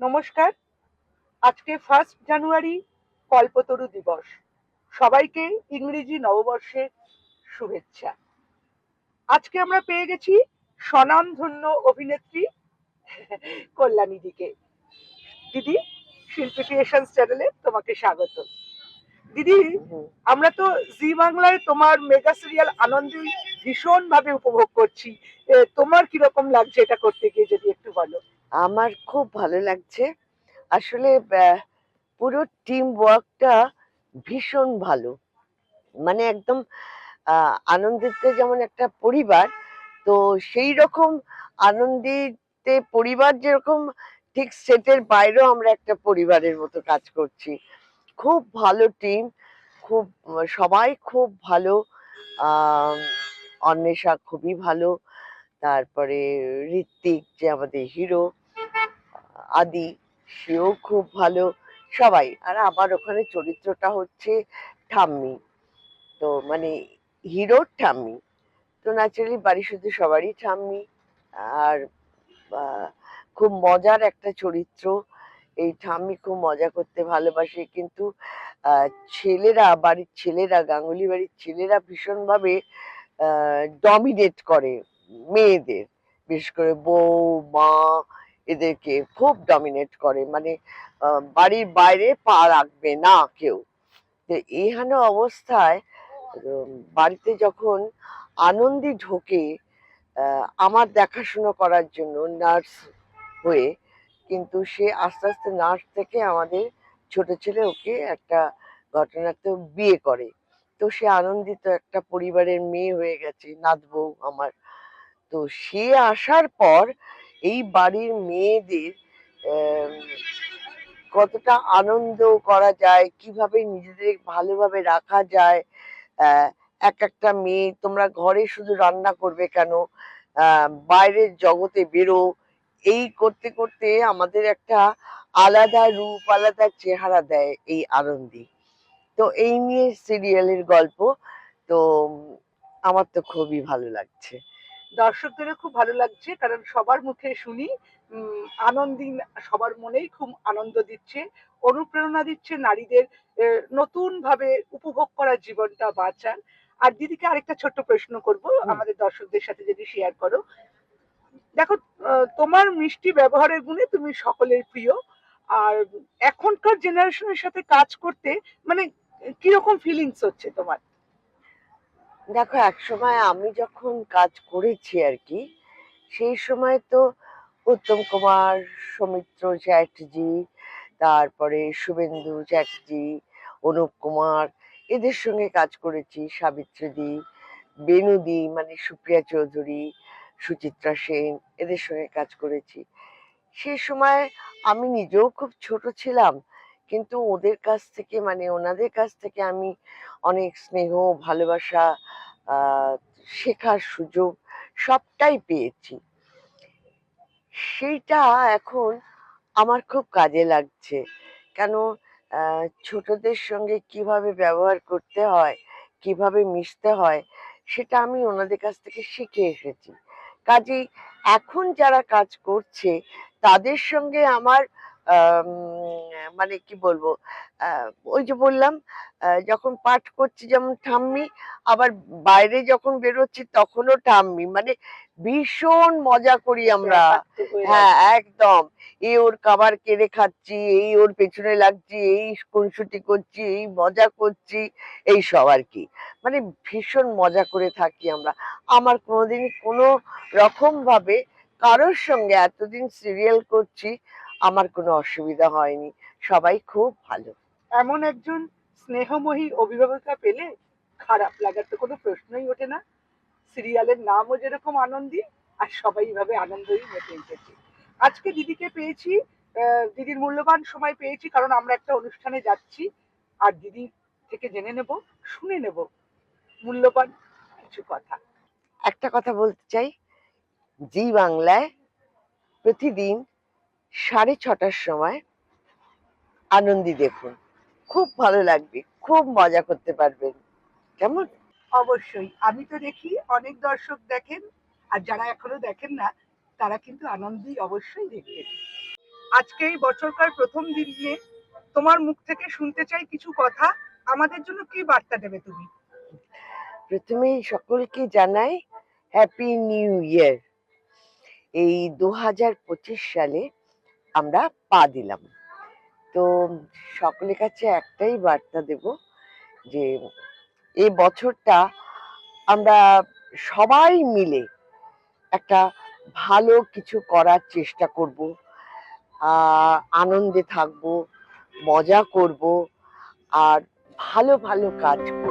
নমস্কার। আজকে 1 জানুয়ারি কল্পতরু দিবস। সবাইকে ইংরেজি নববর্ষের শুভেচ্ছা। আজকে আমরা পেয়ে গেছি স্বনামধন্য অভিনেত্রী কল্যাণীদিকে। দিদি, শিল্পী ক্রিয়েশনস চ্যানেলে তোমাকে স্বাগত। দিদি, আমরা তো জি বাংলায় তোমার মেগা সিরিয়াল আনন্দী ভীষণ ভাবে উপভোগ করছি। তোমার কিরকম লাগছে এটা করতে গিয়ে, যদি একটু বলো। আমার খুব ভালো লাগছে আসলে। পুরো টিম ওয়ার্কটা ভীষণ ভালো, মানে একদম আনন্দিতে যেমন একটা পরিবার, তো সেই রকম আনন্দিতে পরিবার যেরকম, ঠিক সেটের বাইরেও আমরা একটা পরিবারের মতো কাজ করছি। খুব ভালো টিম, খুব সবাই খুব ভালো। আহ অন্বেষা খুবই ভালো, তারপরে ঋত্বিক যে আমাদের হিরো, আদি, সেও খুব ভালো। সবাই, আর আমার ওখানে চরিত্রটা হচ্ছে ঠাম্মি, তো মানে হিরোর ঠাম্মি। তো ন্যাচারালি বাড়ি শুধু সবারই ঠাম্মি। আর খুব মজার একটা চরিত্র। এই ঠাম্মি খুব মজা করতে ভালোবাসে, কিন্তু ছেলেরা, বাড়ির ছেলেরা, গাঙ্গুলি বাড়ির ছেলেরা ভীষণ ভাবে ডমিনেট করে মেয়েদের, বিশেষ করে বউ, মা, এদেরকে খুব ডমিনেট করে, মানে বাড়ির বাইরে পা রাখবে না কেউ। তো এইখানে অবস্থায় বাড়িতে যখন আনন্দী ঢোকে আমার দেখাশুনো করার জন্য নার্স হয়ে, কিন্তু সে আস্তে আস্তে নার্স থেকে আমাদের ছোট ছেলে ওকে একটা ঘটনাতে বিয়ে করে। তো সে আনন্দিত একটা পরিবারের মেয়ে হয়ে গেছে, নাত বউ আমার। তো সে আসার পর এই বাড়ির মেয়েদের আহ, কতটা আনন্দ করা যায়, কিভাবে নিজেদের ভালোভাবে রাখা যায়। আহ, এক একটা মেয়ে, তোমরা ঘরে শুধু রান্না করবে কেন, বাইরের জগতে বেরো, এই করতে করতে আমাদের একটা আলাদা রূপ, আলাদা চেহারা দেয় এই আনন্দী। তো এই নিয়ে সিরিয়ালের গল্প। তো আমার তো খুবই ভালো লাগছে। দর্শকদেরও খুব ভালো লাগছে, কারণ সবার মুখে শুনি আনন্দী সবার মনেই খুব আনন্দ দিচ্ছে, অনুপ্রেরণা দিচ্ছে নারীদের নতুন ভাবে উপভোগ করার, জীবনটা বাঁচার। আর দিদিকে আরেকটা ছোট্ট প্রশ্ন করব, আমাদের দর্শকদের সাথে যদি শেয়ার করো। দেখো, তোমার মিষ্টি ব্যবহারের গুণে তুমি সকলের প্রিয়। আর এখনকার জেনারেশনের সাথে কাজ করতে মানে কিরকম ফিলিংস হচ্ছে তোমার? দেখো, এক সময় আমি যখন কাজ করেছি আর কি, সেই সময় তো উত্তম কুমার, সৌমিত্র চ্যাটার্জি, তারপরে শুভেন্দু চ্যাটার্জি, অনুপ কুমার, এদের সঙ্গে কাজ করেছি। সাবিত্রী, বেনুদি মানে সুপ্রিয়া চৌধুরী, সুচিত্রা সেন, এদের সঙ্গে কাজ করেছি। সে সময় আমি নিজেও খুব ছোট ছিলাম, কিন্তু ওদের কাছ থেকে, মানে ওনাদের কাছ থেকে আমি অনেক স্নেহ, ভালোবাসা, আহ শেখার সুযোগ সবটাই পেয়েছি। সেইটা এখন আমার খুব কাজে লাগছে। কেন, ছোটদের সঙ্গে কিভাবে ব্যবহার করতে হয়, কিভাবে মিশতে হয়, সেটা আমি ওনাদের কাছ থেকে শিখে এসেছি। কাজেই এখন যারা কাজ করছে তাদের সঙ্গে আমার মানে কি বলবো, ওই যে বললাম, যখন পাঠ করছি যেমন ঠাম্মি, আবার বাইরে যখন বেরোচ্ছি তখনও ঠাম্মি, মানে ভীষণ মজা করি আমরা। হ্যাঁ, একদম। এই ওর খাবার কেড়ে খাচ্ছি, এই ওর পেছনে লাগছি, এই খুনসুটি করছি, এই মজা করছি, এই সব আর কি। মানে ভীষণ মজা করে থাকি আমরা। আমার কোনোদিন কোনো রকম ভাবে কারোর সঙ্গে, এতদিন সিরিয়াল করছি, আমার কোনো অসুবিধা হয়নি। সবাই খুব ভালো। এমন একজন স্নেহময়ী অভিভাবকতা পেলে খারাপ লাগার তো কোনো প্রশ্নই ওঠে না। সিরিয়ালের নামও যেরকম আনন্দী, আর সবাই ভাবে আনন্দই মেতে উঠেছে। আজকে দিদিকে পেয়েছি, দিদির মূল্যবান সময় পেয়েছি, কারণ আমরা একটা অনুষ্ঠানে যাচ্ছি। আর দিদি থেকে জেনে নেব, শুনে নেব মূল্যবান কিছু কথা। একটা কথা বলতে চাই, জি বাংলায় প্রতিদিন 6:30টার সময় আনন্দী দেখুন, খুব ভালো লাগবে, খুব মজা করতে পারবেন। কেমন? অবশ্যই, আমি তো দেখি, অনেক দর্শক দেখেন, আর যারা এখনো দেখেন না তারা কিন্তু আনন্দই অবশ্যই দেখবেন। আজকে এই বছরকার প্রথম দিনে তোমার মুখ থেকে শুনতে চাই কিছু কথা। আমাদের জন্য কি বার্তা দেবে তুমি? প্রথমেই সকলকে জানাই হ্যাপি নিউ ইয়ার। এই 2025 সালে আমরা পা দিলাম। তো সকলের কাছে একটাই বার্তা দেব যে এই বছরটা আমরা সবাই মিলে একটা ভালো কিছু করার চেষ্টা করব, আনন্দে থাকব, মজা করব, আর ভালো ভালো কাজ করব।